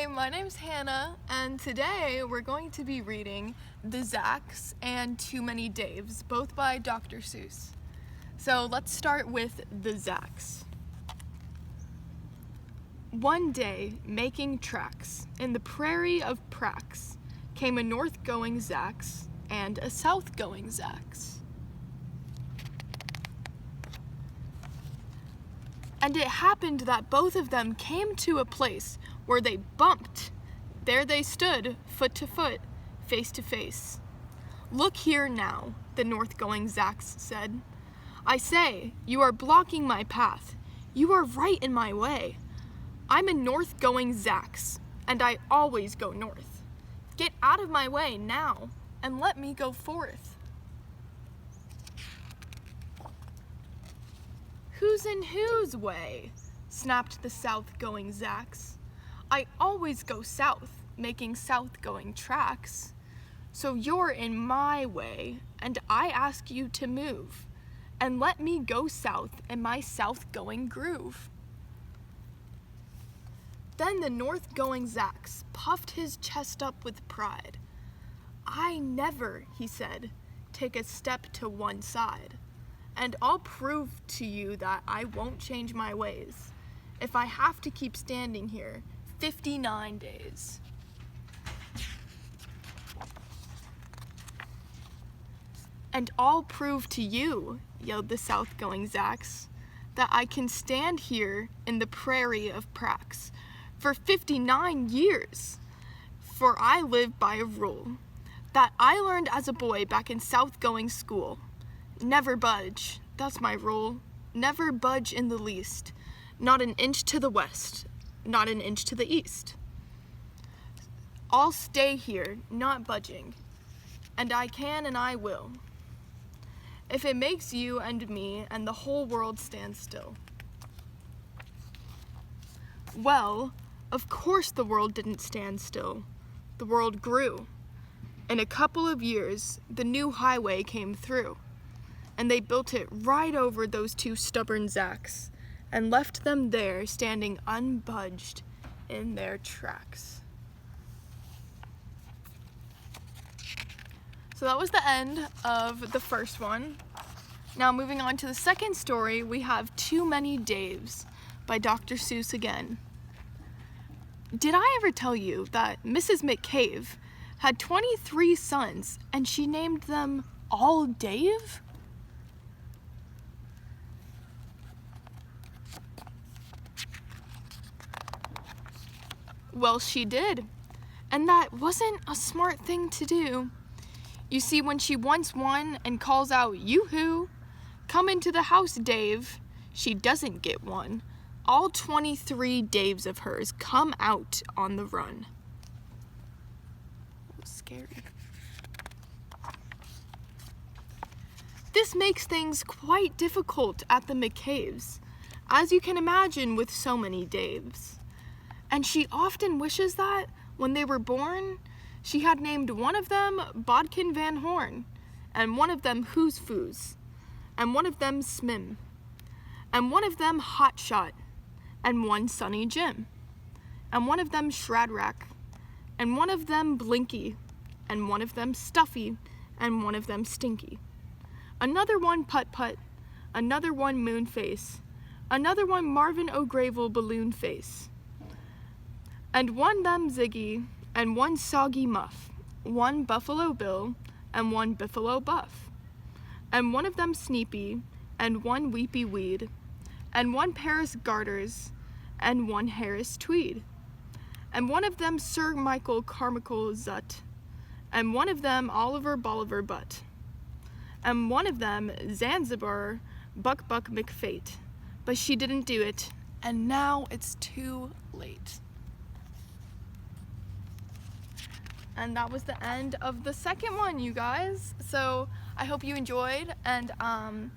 my name's Hannah, and today we're going to be reading The Zax and Too Many Daves, both by Dr. Seuss. So let's start with The Zax. One day, making tracks, in the prairie of Prax, came a north-going Zax and a south-going Zax. And it happened that both of them came to a place where they bumped. There they stood, foot to foot, face to face. "Look here now," the north-going Zax said. "I say, you are blocking my path. You are right in my way. I'm a north-going Zax, and I always go north. Get out of my way now, and let me go forth." "Who's in whose way?" snapped the south-going Zax. "I always go south, making south-going tracks. So you're in my way, and I ask you to move, and let me go south in my south-going groove." Then the north-going Zax puffed his chest up with pride. "I never," he said, "take a step to one side. And I'll prove to you that I won't change my ways if I have to keep standing here 59 days. "And I'll prove to you," yelled the south-going Zax, "that I can stand here in the prairie of Prax for 59 years. For I live by a rule that I learned as a boy back in south-going school. Never budge, that's my rule. Never budge in the least. Not an inch to the west, not an inch to the east. I'll stay here, not budging, and I can and I will, if it makes you and me and the whole world stand still." Well, of course the world didn't stand still. The world grew. In a couple of years, the new highway came through, and they built it right over those two stubborn Zax and left them there standing unbudged in their tracks. So that was the end of the first one. Now moving on to the second story, we have Too Many Daves by Dr. Seuss again. Did I ever tell you that Mrs. McCabe had 23 sons and she named them all Dave? Well, she did, and that wasn't a smart thing to do. You see, when she wants one and calls out, "Yoo-hoo, come into the house, Dave," she doesn't get one. All 23 Daves of hers come out on the run. It was scary. This makes things quite difficult at the McCaves, as you can imagine with so many Daves. And she often wishes that, when they were born, she had named one of them Bodkin Van Horn, and one of them Who's Foos, and one of them Smim, and one of them Hot Shot, and one Sunny Jim, and one of them Shradrack, and one of them Blinky, and one of them Stuffy, and one of them Stinky. Another one Put-Put, another one Moonface, another one Marvin O'Gravel Balloon Face, and one them Ziggy, and one Soggy Muff, one Buffalo Bill, and one Biffalo Buff, and one of them Sneepy, and one Weepy Weed, and one Paris Garters, and one Harris Tweed, and one of them Sir Michael Carmichael Zut, and one of them Oliver Bolivar Butt, and one of them Zanzibar Buck Buck McFate. But she didn't do it, and now it's too late. And that was the end of the second one, you guys. So I hope you enjoyed, and